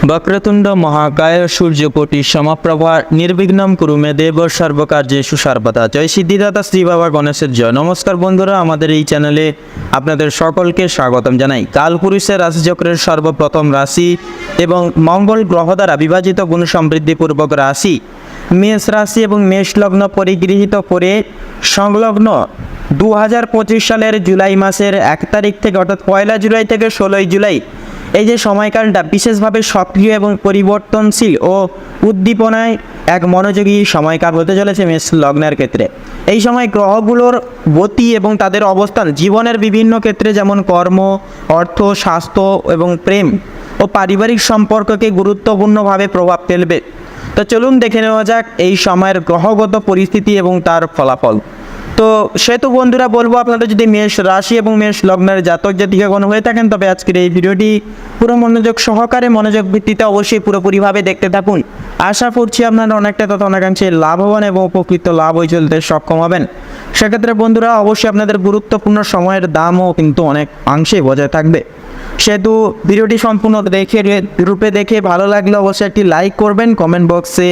वक्रतुंड महाकाय सूर्यकोटि समप्रभा निर्विघ्नं कुरु मे देव सर्वकार्येषु सर्वदा। जय सिद्धिदाता श्री बाबा गणेशेर जय। नमस्कार बंधुरा, आमादेर এই চ্যানেলে আপনাদের সকলকে স্বাগতম জানাই। কালপুরুষের রাশিচক্রের সর্বপ্রথম রাশি এবং মঙ্গল গ্রহ দ্বারা বিভাজিত গুণ সমৃদ্ধিপূর্বক রাশি মেষ রাশি এবং মেষ লগ্ন পরিগৃহীত করে সংলগ্ন 2025 সালের জুলাই মাসের 1 তারিখ থেকে অর্থাৎ 1 জুলাই থেকে 16 জুলাই এই যে সময়কালটা বিশেষভাবে সক্রিয় এবং পরিবর্তনশীল ও উদ্দীপনায় এক মনোযোগী সময়কাল হতে চলেছে মেষ লগ্নের ক্ষেত্রে। এই সময় গ্রহগুলোর গতি এবং তাদের অবস্থান জীবনের বিভিন্ন ক্ষেত্রে যেমন কর্ম, অর্থ, স্বাস্থ্য এবং প্রেম ও পারিবারিক সম্পর্ককে গুরুত্বপূর্ণভাবে প্রভাব ফেলবে। তো চলুন দেখে নেওয়া যাক এই সময়ের গ্রহগত পরিস্থিতি এবং তার ফলাফল। তো সেহেতু বন্ধুরা বলবো, আপনারা যদি মেষ রাশি এবং মেষ লগ্নের জাতক জাতিকাগণ হয়ে থাকেন তবে আজকের এই ভিডিওটি পুরো মনোযোগ সহকারে মনোযোগ ভিত্তিতে অবশ্যই পুরোপুরিভাবে দেখতে থাকুন। আশা করছি আপনারা অনেকটা তথা অনেকাংশে লাভবান এবং উপকৃত লাভ হয়ে চলতে সক্ষম হবেন। সেক্ষেত্রে বন্ধুরা অবশ্যই আপনাদের গুরুত্বপূর্ণ সময়ের দামও কিন্তু অনেক অংশে বজায় থাকবে। সেহেতু ভিডিওটি সম্পূর্ণ দেখে ভালো লাগলে অবশ্যই একটি লাইক করবেন, কমেন্ট বক্সে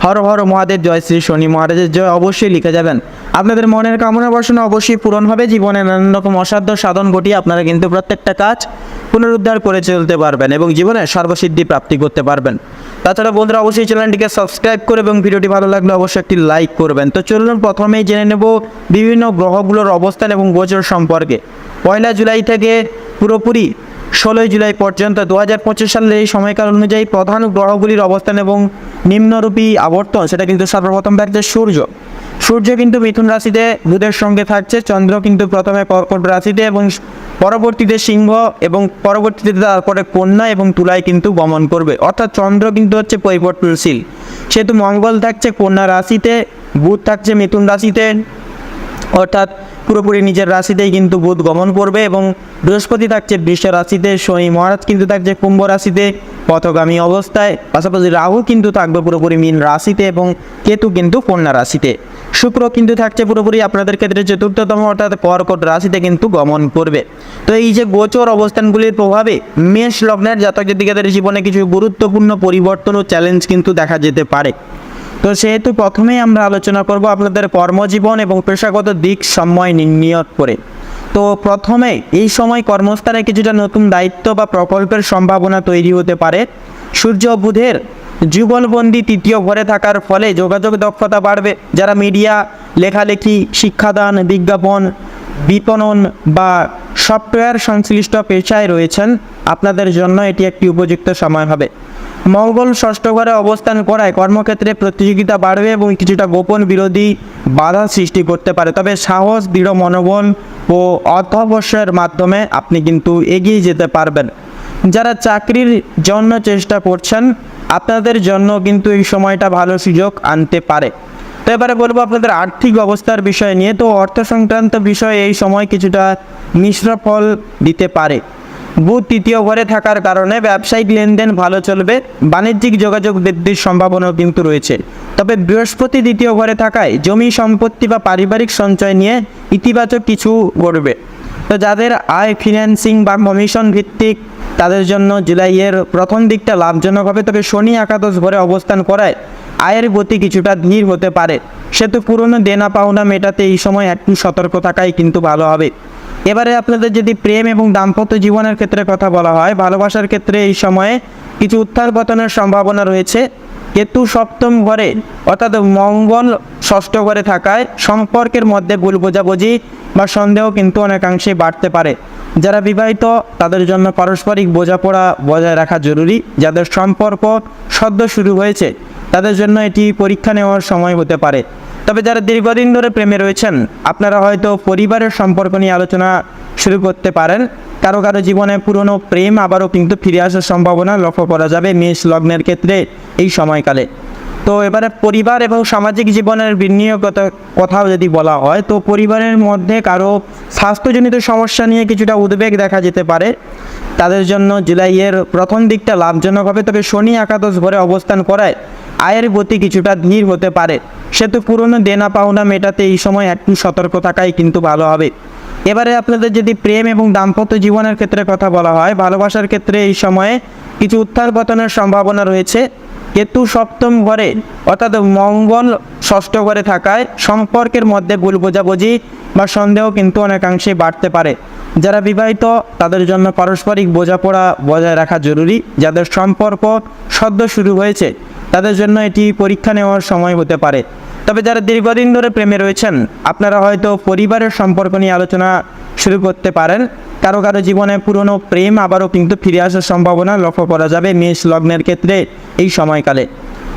হর হর মহাদেব জয় শ্রী শনি মহারাজের জয় অবশ্যই লিখে যাবেন। আপনাদের মনের কামনা বাসনা অবশ্যই পূরণ হবে। জীবনে নানান রকম অসাধ্য সাধন ঘটিয়ে আপনারা কিন্তু প্রত্যেকটা কাজ পুনরুদ্ধার করে চলতে পারবেন এবং জীবনে সর্বসিদ্ধি প্রাপ্তি করতে পারবেন। তাছাড়া বন্ধুরা অবশ্যই চ্যানেলটিকে সাবস্ক্রাইব করে এবং ভিডিওটি ভালো লাগলে অবশ্যই একটি লাইক করবেন। তো চলুন প্রথমেই জেনে নেব বিভিন্ন গ্রহগুলোর অবস্থান এবং গোচর সম্পর্কে। 1 জুলাই থেকে পুরোপুরি 16 জুলাই পর্যন্ত 2025 সালের এই সময়কাল অনুযায়ী প্রধান গ্রহগুলির অবস্থান এবং নিম্নরূপী আবর্তন সেটা কিন্তু সর্বপ্রথম থাকছে সূর্য কিন্তু মিথুন রাশিতে বুধের সঙ্গে থাকছে। চন্দ্র কিন্তু প্রথমে কর্কট রাশিতে এবং পরবর্তীতে সিংহ এবং পরবর্তীতে তারপরে কন্যা এবং তুলায় কিন্তু গমন করবে, অর্থাৎ চন্দ্র কিন্তু হচ্ছে পরিবর্তনশীল। সেহেতু মঙ্গল থাকছে কন্যা রাশিতে, বুধ থাকছে মিথুন রাশিতে অর্থাৎ পুরোপুরি নিজের রাশিতেই কিন্তু বুধ গমন করবে এবং বৃহস্পতি থাকছে বৃষ রাশিতে, শনি মহারাজ কিন্তু থাকছে কুম্ভ রাশিতে পথগামী অবস্থায়, পাশাপাশি রাহু কিন্তু থাকবে পুরোপুরি মীন রাশিতে এবং কেতু কিন্তু কন্যা রাশিতে। শুক্র কিন্তু থাকছে পুরোপুরি আপনাদের ক্ষেত্রে চতুর্থতম অর্থাৎ কর্কট রাশিতে কিন্তু গমন করবে। তো এই যে গোচর অবস্থানগুলির প্রভাবে মেষ লগ্নের জাতক জাতিকাদের জীবনে কিছু গুরুত্বপূর্ণ পরিবর্তন ও চ্যালেঞ্জ কিন্তু দেখা যেতে পারে। তো সেহেতু প্রথমেই আমরা আলোচনা করব আপনাদের কর্মজীবন এবং পেশাগত দিক সময় নির্ণয় করে। তো প্রথমে এই সময় কর্মস্থলে কিছুটা নতুন দায়িত্ব বা প্রকল্পের সম্ভাবনা তৈরি হতে পারে। সূর্য বুধের যুগলবন্দি তৃতীয় ঘরে থাকার ফলে যোগাযোগ দক্ষতা বাড়বে। যারা মিডিয়া, লেখালেখি, শিক্ষাদান, বিজ্ঞাপন, বিপণন বা সফটওয়্যার সংশ্লিষ্ট পেশায় রয়েছেন আপনাদের জন্য এটি একটি উপযুক্ত সময় হবে। মঙ্গল ষষ্ঠ ঘরে অবস্থান করায় কর্মক্ষেত্রে প্রতিযোগিতা বাড়বে এবং কিছুটা গোপন বিরোধী বাধা সৃষ্টি করতে পারে, তবে সাহস, দৃঢ় মনোবল ও অধ্যবসায়ের মাধ্যমে আপনি কিন্তু এগিয়ে যেতে পারবেন। যারা চাকরির জন্য চেষ্টা করছেন আপনাদের জন্য কিন্তু এই সময়টা ভালো সুযোগ আনতে পারে। তো এবারে বলবো আপনাদের আর্থিক অবস্থার বিষয় নিয়ে। তো অর্থ সংক্রান্ত বিষয়ে এই সময় কিছুটা মিশ্র ফল দিতে পারে। বুধ তৃতীয় ঘরে থাকার কারণে ব্যবসায়িক লেনদেন ভালো চলবে, বাণিজ্যিক যোগাযোগ বৃদ্ধির সম্ভাবনাও কিন্তু রয়েছে। তবে বৃহস্পতি দ্বিতীয় ঘরে থাকায় জমি সম্পত্তি বা পারিবারিক সঞ্চয় নিয়ে ইতিবাচক কিছু ঘটবে। তো যাদের আয় ফিন্যান্সিং বা কমিশন ভিত্তিক তাদের জন্য জুলাইয়ের প্রথম দিকটা লাভজনক হবে। তবে শনি একাদশ ঘরে অবস্থান করায় আয়ের গতি কিছুটা ধীর হতে পারে। সেহেতু পুরনো দেনা পাওনা মেটাতে এই সময় একটু সতর্ক থাকাই কিন্তু ভালো হবে। এবারে আপনাদের যদি প্রেম এবং দাম্পত্য জীবনের ক্ষেত্রে কথা বলা হয়, ভালোবাসার ক্ষেত্রে এই সময়ে কিছু উত্থান পতনের সম্ভাবনা রয়েছে। কেতু সপ্তম ঘরে অর্থাৎ মঙ্গল ষষ্ঠ ঘরে থাকায় সম্পর্কের মধ্যে ভুল বোঝাবুঝি বা সন্দেহ কিন্তু অনেকাংশে বাড়তে পারে। যারা বিবাহিত তাদের জন্য পারস্পরিক বোঝাপড়া বজায় রাখা জরুরি। যাদের সম্পর্ক সদ্য শুরু হয়েছে তাদের জন্য এটি পরীক্ষা নেওয়ার সময় হতে পারে। তবে যারা দীর্ঘদিন ধরে প্রেমে রয়েছেন আপনারা হয়তো পরিবারের সম্পর্ক নিয়ে আলোচনা শুরু করতে পারেন। কারো জীবনে পুরনো প্রেম আবারও কিন্তু ফিরে আসার সম্ভাবনা লক্ষ্য করা যাবে মেষ লগ্নের ক্ষেত্রে এই সময়কালে। তো এবারে পরিবার এবং সামাজিক জীবনের বিনিয়োগত কথাও যদি বলা হয়, তো পরিবারের মধ্যে কারো স্বাস্থ্যজনিত সমস্যা নিয়ে কিছুটা উদ্বেগ দেখা যেতে পারে। তাদের জন্য জুলাইয়ের প্রথম দিকটা লাভজনক হবে। তবে শনি একাদশ ঘরে অবস্থান করায় আয়ের গতি কিছুটা ধীর হতে পারে। সেহেতু পুরনো দেনা পাওনা মেটাতে এই সময় একটু সতর্ক থাকাই কিন্তু ভালো হবে। এবারে আপনাদের যদি প্রেম এবং দাম্পত্য জীবনের ক্ষেত্রে কথা বলা হয়, ভালোবাসার ক্ষেত্রে এই সময়ে কিছু উত্থান পতনের সম্ভাবনা রয়েছে। কেতু সপ্তম ঘরে অর্থাৎ মঙ্গল ষষ্ঠ ঘরে থাকায় সম্পর্কের মধ্যে ভুল বোঝাবুঝি বা সন্দেহ কিন্তু অনেকাংশে বাড়তে পারে। যারা বিবাহিত তাদের জন্য পারস্পরিক বোঝাপড়া বজায় রাখা জরুরি। যাদের সম্পর্ক সদ্য শুরু হয়েছে তাদের জন্য এটি পরীক্ষা নেওয়ার সময় হতে পারে। তবে যারা দীর্ঘদিন ধরে প্রেমে রয়েছেন আপনারা হয়তো পরিবারের সম্পর্ক নিয়ে আলোচনা শুরু করতে পারেন। কারো কারো জীবনে পুরনো প্রেম আবারও কিন্তু ফিরে আসার সম্ভাবনা লক্ষ্য করা যাবে মেষ লগ্নের ক্ষেত্রে এই সময়কালে।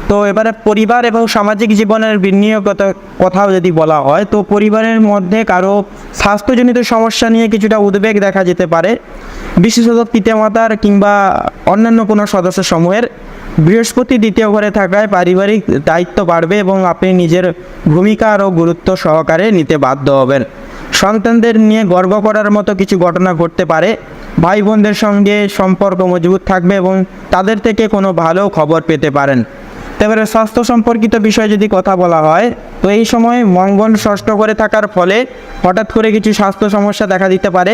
তো এবারে পরিবার এবং সামাজিক জীবনের বিনিয়োগত কথাও যদি বলা হয়, তো পরিবারের মধ্যে কারো স্বাস্থ্যজনিত সমস্যা নিয়ে কিছুটা উদ্বেগ দেখা যেতে পারে। বিশেষত পিতামাতার কিংবা অন্যান্য কোনো সদস্য সমূহের। বৃহস্পতি দ্বিতীয় ঘরে থাকায় পারিবারিক দায়িত্ব বাড়বে এবং আপনি নিজের ভূমিকা আরও গুরুত্ব সহকারে নিতে বাধ্য হবেন। সন্তানদের নিয়ে গর্ব করার মতো কিছু ঘটনা ঘটতে পারে। ভাই বোনদের সঙ্গে সম্পর্ক মজবুত থাকবে এবং তাদের থেকে কোনো ভালো খবর পেতে পারেন। এবারে স্বাস্থ্য সম্পর্কিত বিষয়ে যদি কথা বলা হয়, তো এই সময় মঙ্গল ষষ্ঠ ঘরে থাকার ফলে হঠাৎ করে কিছু স্বাস্থ্য সমস্যা দেখা দিতে পারে।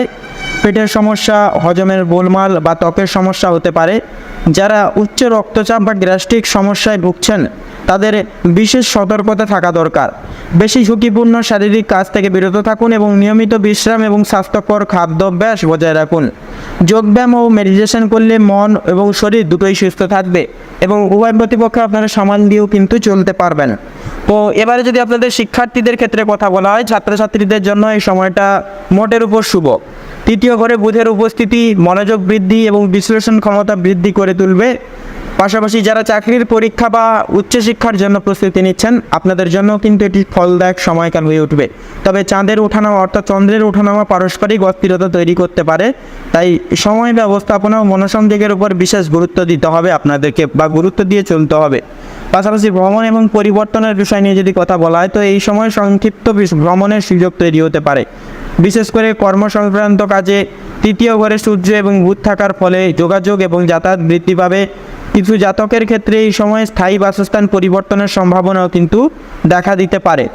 পেটের সমস্যা, হজমের গোলমাল বা ত্বকের সমস্যা হতে পারে। যারা উচ্চ রক্তচাপ বা গ্যাস্ট্রিক সমস্যায় ভুগছেন তাদের বিশেষ সতর্কতা থাকা দরকার। বেশি ঝুঁকিপূর্ণ শারীরিক কাজ থেকে বিরত থাকুন এবং নিয়মিত বিশ্রাম এবং স্বাস্থ্যকর খাদ্যাভ্যাস বজায় রাখুন। যোগব্যায়াম ও মেডিটেশন করলে মন এবং শরীর দুটোই সুস্থ থাকবে এবং উভয় প্রতিপক্ষে আপনারা সামাল দিয়েও কিন্তু চলতে পারবেন। তো এবারে যদি আপনাদের শিক্ষার্থীদের ক্ষেত্রে কথা বলা হয়, ছাত্রছাত্রীদের জন্য এই সময়টা মোটের উপর শুভ। তৃতীয় ঘরে বুধের উপস্থিতি মনোযোগ বৃদ্ধি এবং বিশ্লেষণ ক্ষমতা বৃদ্ধি করে তুলবে। পাশাপাশি যারা চাকরির পরীক্ষা বা উচ্চশিক্ষার জন্য প্রস্তুতি নিচ্ছেন আপনাদের জন্য কিন্তু এটি ফলদায়ক সময়কাল হয়ে উঠবে। তবে চাঁদের ওঠানামা অর্থাৎ চন্দ্রের ওঠানামা পারস্পরিক অস্থিরতা তৈরি করতে পারে। তাই সময় ব্যবস্থাপনা ও মনোসংযোগের উপর বিশেষ গুরুত্ব দিতে হবে আপনাদেরকে, বা গুরুত্ব দিয়ে চলতে হবে। পাশাপাশি ভ্রমণ এবং পরিবর্তনের বিষয় নিয়ে যদি কথা বলা হয়, তো এই সময় সংক্ষিপ্ত ভ্রমণের সুযোগ তৈরি হতে পারে। বিশেষ করে কর্মসংক্রান্ত কাজে তৃতীয় ঘরে সূর্য এবং বুধ থাকার ফলে যোগাযোগ এবং যাতায়াত বৃদ্ধি পাবে। কিছু জাতকের ক্ষেত্রে এই সময় স্থায়ী বাসস্থান পরিবর্তনের সম্ভাবনাও কিন্তু দেখা দিতে পারে।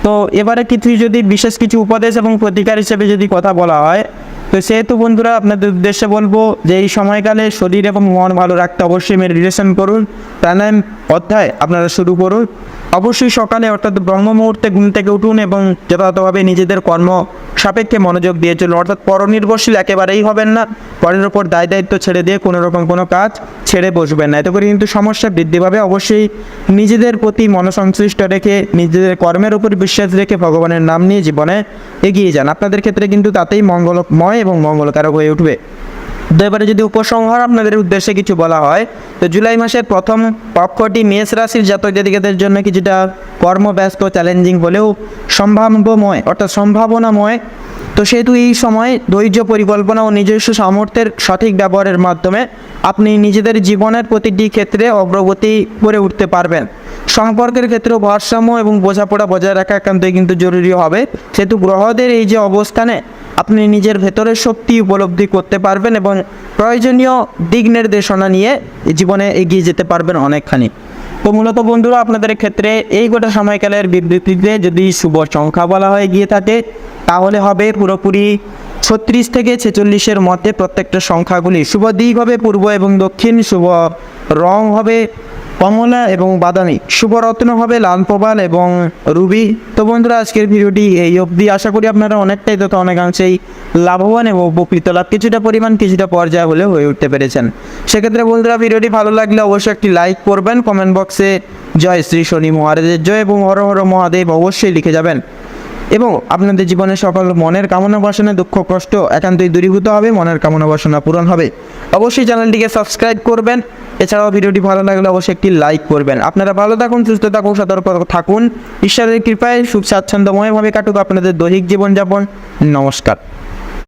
তো এবারে যদি বিশেষ কিছু উপদেশ এবং প্রতিকার হিসেবে যদি কথা বলা হয়, তো সেহেতু বন্ধুরা আপনাদের উদ্দেশ্যে বলবো যে এই সময়কালে শরীর এবং মন ভালো রাখতে অবশ্যই মেডিটেশন করুন, প্রাণায়াম অধ্যায় আপনারা শুরু করুন। অবশ্যই সকালে অর্থাৎ ব্রহ্ম মুহূর্তে ঘুম থেকে উঠুন এবং যথাযথভাবে নিজেদের কর্ম সাপেক্ষে মনোযোগ দিয়ে চলুন। অর্থাৎ পরনির্ভরশীল একেবারেই হবেন না, পরের ওপর দায়িত্ব ছেড়ে দিয়ে কোনো রকম কোনো কাজ ছেড়ে বসবেন না, এতে করে কিন্তু সমস্যা বৃদ্ধি পাবে। অবশ্যই নিজেদের প্রতি মনসংশ্লিষ্ট রেখে নিজেদের কর্মের উপর বিশ্বাস রেখে ভগবানের নাম নিয়ে জীবনে এগিয়ে যান। আপনাদের ক্ষেত্রে কিন্তু তাতেই মঙ্গলময় এবং মঙ্গলকারক হয়ে উঠবে। তো এবারে যদি উপসংহার আপনাদের উদ্দেশ্যে কিছু বলা হয়, তো জুলাই মাসের প্রথম পক্ষটি মেষ রাশির জাতক জাতিকাদের জন্য কিছুটা কর্মব্যস্ত চ্যালেঞ্জিং হলেও সম্ভাব্যময় অর্থাৎ সম্ভাবনাময়। তো সেহেতু এই সময় ধৈর্য, পরিকল্পনা ও নিজস্ব সামর্থ্যের সঠিক ব্যবহারের মাধ্যমে আপনি নিজেদের জীবনের প্রতিটি ক্ষেত্রে অগ্রগতি করে উঠতে পারবেন। সম্পর্কের ক্ষেত্রেও ভারসাম্য এবং বোঝাপড়া বজায় রাখা একান্তই কিন্তু জরুরি হবে। সেহেতু গ্রহদের এই যে অবস্থানে আপনি নিজের ভেতরের শক্তি উপলব্ধি করতে পারবেন এবং প্রয়োজনীয় দিক নির্দেশনা নিয়ে জীবনে এগিয়ে যেতে পারবেন অনেকখানি। তো মূলত বন্ধুরা আপনাদের ক্ষেত্রে এই গোটা সময়কালের বিবৃতিতে যদি শুভ সংখ্যা বলা হয়ে গিয়ে থাকে তাহলে হবে পুরোপুরি 36 থেকে 46-এর মধ্যে প্রত্যেকটা সংখ্যাগুলি। শুভ দিক হবে পূর্ব এবং দক্ষিণ। শুভ রং হবে কমলা এবং বাদামি। শুভ রত্ন হবে লাল প্রবাল এবং রুবি। তো বন্ধুরা আজকের ভিডিওটি এই অবধি। আশা করি আপনারা অনেকটাই তথা অনেকাংশেই লাভবান এবং উপকৃত লাভ কিছুটা পরিমাণ কিছুটা পর্যায়ে হলে হয়ে উঠতে পেরেছেন। সেক্ষেত্রে বন্ধুরা ভিডিওটি ভালো লাগলে অবশ্যই একটি লাইক করবেন, কমেন্ট বক্সে জয় শ্রী শনি মহারাজের জয় এবং হর হর মহাদেব অবশ্যই লিখে যাবেন এবং আপনাদের জীবনে সকল মনের কামনা বাসনা, দুঃখ কষ্ট একান্তই দূরীভূত হবে, মনের কামনা বাসনা পূরণ হবে। অবশ্যই চ্যানেলটিকে সাবস্ক্রাইব করবেন। এছাড়াও ভিডিওটি ভালো লাগলে অবশ্যই একটি লাইক করবেন। আপনারা ভালো থাকুন, সুস্থ থাকুন, সতর্ক থাকুন। ঈশ্বরের কৃপায় সুখ স্বাচ্ছন্দ্যময়ভাবে কাটুক আপনাদের দৈহিক জীবনযাপন। নমস্কার।